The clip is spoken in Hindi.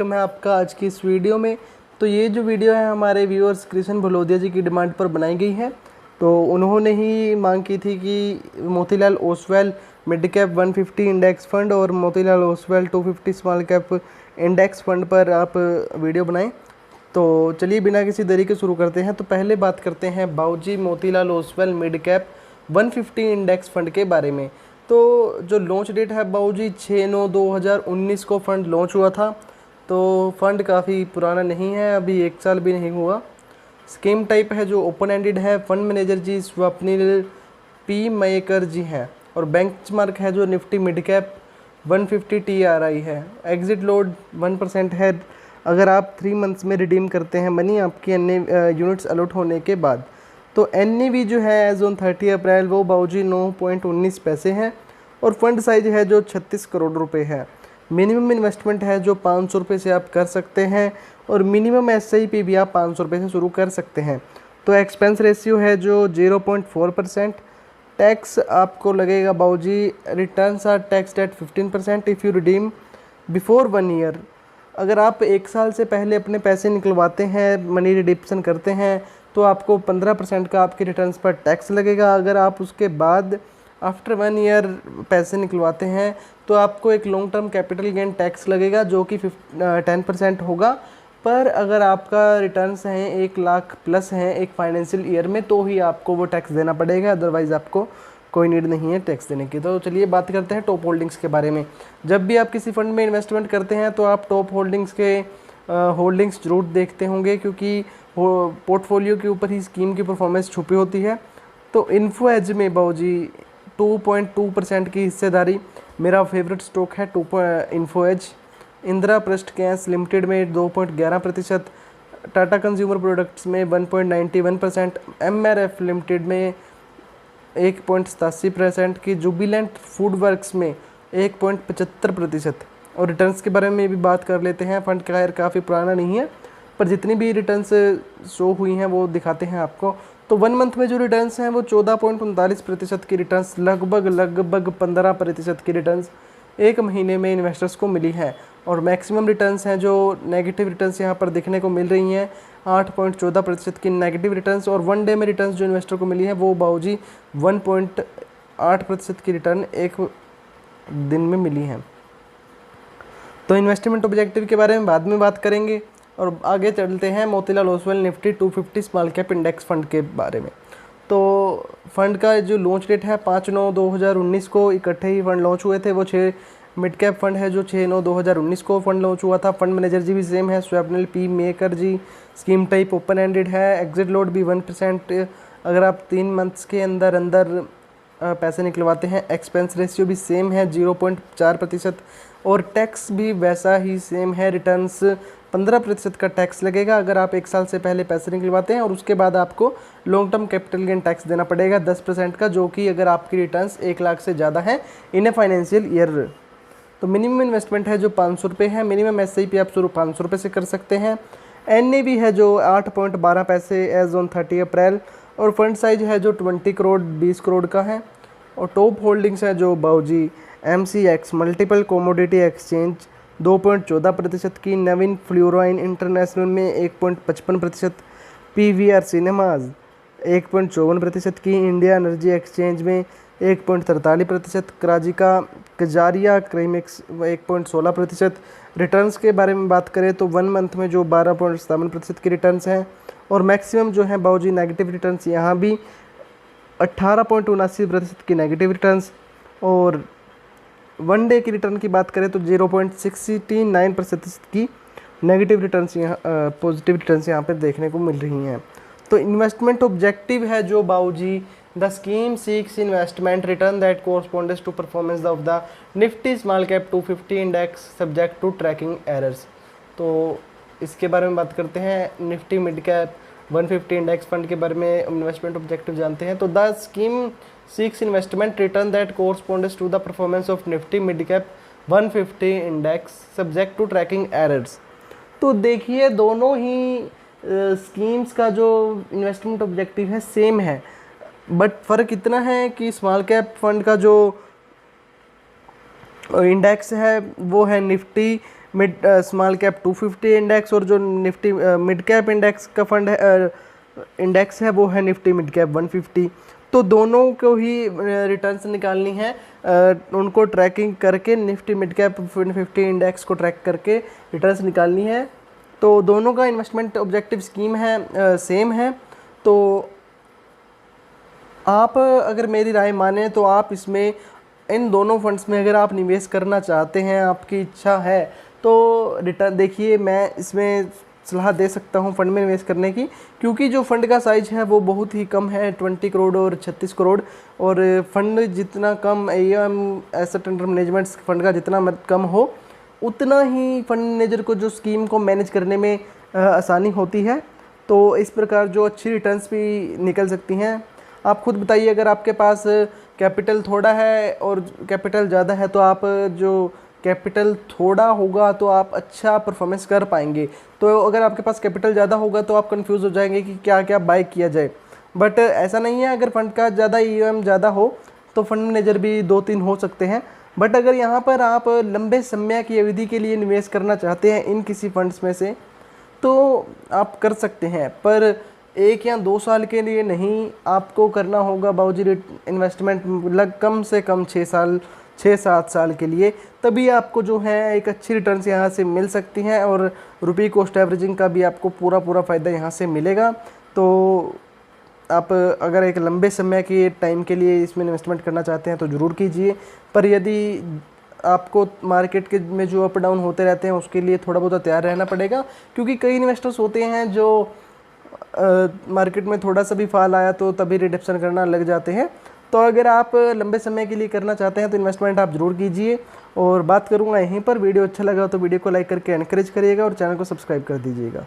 वेलकम है आपका आज की इस वीडियो में। तो ये जो वीडियो है हमारे व्यूअर्स कृष्ण भलोदिया जी की डिमांड पर बनाई गई है। तो उन्होंने ही मांग की थी कि Motilal Oswal mid cap 150 index fund और Motilal Oswal 250 small cap index fund पर आप वीडियो बनाएं। तो चलिए बिना किसी देरी के शुरू करते हैं। तो पहले बात करते हैं बाबूजी Motilal Oswal mid cap 150 index fund के बारे में। तो जो लॉन्च डेट है बाबूजी 6/9/2019 को फ़ंड लॉन्च हुआ था। तो फ़ंड काफ़ी पुराना नहीं है, अभी 1 साल भी नहीं हुआ। स्कीम टाइप है जो ओपन एंडेड है। फंड मैनेजर जी स्वप्निल पी मयेकर जी हैं और बेंचमार्क है जो निफ्टी मिड कैप 150 TRI है। एग्जिट लोड 1% है अगर आप 3 मंथ्स में रिडीम करते हैं मनी आपकी यूनिट्स अलॉट होने के बाद। तो NAV जो है एज ऑन 30 अप्रैल वो बाबूजी 9.19 पैसे हैं और फंड साइज है जो 36 करोड़ रुपए है। मिनिमम इन्वेस्टमेंट है जो 500 रुपये से आप कर सकते हैं और मिनिमम SIP भी आप 500 रुपये से शुरू कर सकते हैं। तो एक्सपेंस रेशियो है जो 0.4%। टैक्स आपको लगेगा बाबूजी, returns are taxed at 15% if you redeem before 1 year. अगर आप 1 साल से पहले अपने पैसे निकलवाते हैं, मनी रिडिप्शन करते हैं, तो आपको 15% का आपके रिटर्न्स पर टैक्स लगेगा। अगर आप उसके बाद आफ्टर 1 ईयर पैसे निकलवाते हैं तो आपको एक long term capital gain tax लगेगा जो कि 10% होगा। पर अगर आपका रिटर्न्स हैं 1 लाख प्लस हैं एक फाइनेंशियल ईयर में तो ही आपको वो टैक्स देना पड़ेगा, अदरवाइज़ आपको कोई नीड नहीं है टैक्स देने की। तो चलिए बात करते हैं टॉप होल्डिंग्स के बारे में। जब भी आप किसी फंड में इन्वेस्टमेंट करते हैं तो आप टॉप होल्डिंग्स के होल्डिंग्स जरूर देखते होंगे, क्योंकि पोर्टफोलियो के ऊपर ही स्कीम की परफॉर्मेंस छुपी होती है। तो इन्फो एज में बाबूजी 2.2% की हिस्सेदारी मेरा फेवरेट स्टॉक है इन्फो एज। इंदिराप्रस्थ गैस लिमिटेड में 2.11%, टाटा कंज्यूमर प्रोडक्ट्स में 1.91%, MRF लिमिटेड में 1.87% की, जुबिलेंट फूड वर्क्स में 1.75%। और रिटर्न्स के बारे में भी बात कर लेते हैं। फंड खैर काफ़ी पुराना नहीं है पर जितनी भी रिटर्न्स शो हुई हैं वो दिखाते हैं आपको। तो 1 मंथ में जो रिटर्न्स हैं वो 14.39% की रिटर्न्स, लगभग 15% की रिटर्न्स 1 महीने में इन्वेस्टर्स को मिली है। और मैक्सिमम रिटर्न्स हैं जो नेगेटिव रिटर्न्स यहाँ पर देखने को मिल रही हैं 8.14% की नेगेटिव रिटर्न्स। और 1 डे में रिटर्न्स जो इन्वेस्टर को मिली है वो बाबूजी 1.8% की रिटर्न 1 दिन में मिली है। तो इन्वेस्टमेंट ऑब्जेक्टिव के बारे में बाद में बात करेंगे और आगे चलते हैं Motilal Oswal Nifty 250 small cap index fund के बारे में। तो फंड का जो लॉन्च डेट है 5/9/2019 को इकट्ठे ही फंड लॉन्च हुए थे। वो 6 मिड कैप फंड है जो 6/9/2019 को फंड लॉन्च हुआ था। फंड मैनेजर जी भी सेम है स्वप्निल पी मयेकर जी। स्कीम टाइप ओपन एंडेड है। एग्जिट लोड भी 1%। अगर आप 3 मंथ्स के अंदर पैसे निकलवाते हैं। एक्सपेंस रेशियो भी सेम है 0.4% और टैक्स भी वैसा ही सेम है। रिटर्न्स 15% का टैक्स लगेगा अगर आप 1 साल से पहले पैसे निकलवाते हैं और उसके बाद आपको long term capital gain tax देना पड़ेगा 10% का, जो कि अगर आपकी रिटर्न्स 1 लाख से ज़्यादा है इन ए फाइनेंशियल ईयर। तो मिनिमम इन्वेस्टमेंट है जो 500 रुपये है। मिनिमम SIP आप शुरू 500 रुपये से कर सकते हैं। NAV है जो 8.12 पैसे एज ऑन 30 अप्रैल और फंड साइज है जो 20 करोड़ 20 करोड़ का है। और टॉप होल्डिंग्स है जो बाबूजी MCX मल्टीपल कमोडिटी एक्सचेंज 2.14% की, नवीन फ्लोराइन इंटरनेशनल में 1.55%, PVR सिनेमाज 1.54% की, इंडिया एनर्जी एक्सचेंज में 1.43%, क्राजिका कजारिया क्राइमेक्स 1.16%। रिटर्न्स के बारे में बात करें तो 1 मंथ में जो 12.57% की रिटर्न्स हैं और मैक्सिमम जो है बाबूजी नेगेटिव रिटर्न्स यहाँ भी 18.79% की नेगेटिव रिटर्न्स। और 1 डे की रिटर्न की बात करें तो 0.69% की नेगेटिव रिटर्न्स यहाँ पॉजिटिव रिटर्न्स यहाँ पर देखने को मिल रही हैं। तो इन्वेस्टमेंट ऑब्जेक्टिव है जो बाबूजी the scheme seeks investment return that corresponds to performance of the Nifty small cap 250 index subject to tracking errors. तो इसके बारे में बात करते हैं। Nifty mid cap 150 index fund के बारे में इन्वेस्टमेंट ऑब्जेक्टिव जानते हैं। तो the scheme seeks investment return that corresponds to the performance of Nifty mid cap 150 index subject to tracking errors. तो देखिए दोनों ही स्कीम्स का जो इन्वेस्टमेंट ऑब्जेक्टिव है सेम है, बट फ़र्क इतना है कि स्मॉल कैप फंड का जो इंडेक्स है वो है Nifty mid small cap 250 index, और जो निफ्टी मिड कैप इंडेक्स का फंड है, इंडेक्स है, वो है निफ्टी मिड कैप 150। तो दोनों को ही रिटर्न्स निकालनी है, उनको ट्रैकिंग करके निफ्टी मिड कैप 150 इंडेक्स को ट्रैक करके रिटर्न्स निकालनी है। तो दोनों का इन्वेस्टमेंट ऑब्जेक्टिव स्कीम है सेम है। तो आप अगर मेरी राय माने तो आप इसमें इन दोनों फंड्स में अगर आप निवेश करना चाहते हैं, आपकी इच्छा है, तो रिटर्न देखिए, मैं इसमें सलाह दे सकता हूं फंड में निवेश करने की, क्योंकि जो फंड का साइज है वो बहुत ही कम है, 20 करोड़ और 36 करोड़। और फंड जितना कम AUM asset under management fund का जितना कम हो, उतना ही फंड मैनेजर को जो स्कीम को मैनेज करने में आसानी होती है। तो इस प्रकार जो अच्छी रिटर्न्स भी निकल सकती हैं। आप खुद बताइए, अगर आपके पास कैपिटल थोड़ा है और कैपिटल ज़्यादा है, तो आप जो कैपिटल थोड़ा होगा तो आप अच्छा परफॉर्मेंस कर पाएंगे। तो अगर आपके पास कैपिटल ज़्यादा होगा तो आप कंफ्यूज हो जाएंगे कि क्या क्या बाय किया जाए। बट ऐसा नहीं है, अगर फंड का ज़्यादा AUM ज़्यादा हो तो फंड मैनेजर भी 2-3 हो सकते हैं। बट अगर यहाँ पर आप लंबे समय की अवधि के लिए निवेश करना चाहते हैं इन किसी फंड्स में से, तो आप कर सकते हैं, पर 1 या 2 साल के लिए नहीं, आपको करना होगा बाबूजी इन्वेस्टमेंट कम से कम 6-7 साल के लिए। तभी आपको जो है एक अच्छी रिटर्न्स यहाँ से मिल सकती हैं, और रुपी कॉस्ट एवरेजिंग का भी आपको पूरा फ़ायदा यहाँ से मिलेगा। तो आप अगर एक लंबे समय के टाइम के लिए इसमें इन्वेस्टमेंट करना चाहते हैं तो ज़रूर कीजिए। पर यदि आपको मार्केट के में जो अप डाउन होते रहते हैं उसके लिए थोड़ा बहुत तैयार रहना पड़ेगा, क्योंकि कई इन्वेस्टर्स होते हैं जो मार्केट में थोड़ा सा भी फॉल आया तो तभी रिडक्शन करना लग जाते हैं। तो अगर आप लंबे समय के लिए करना चाहते हैं तो इन्वेस्टमेंट आप ज़रूर कीजिए। और बात करूँगा यहीं पर, वीडियो अच्छा लगा तो वीडियो को लाइक करके एनकरेज करिएगा और चैनल को सब्सक्राइब कर दीजिएगा।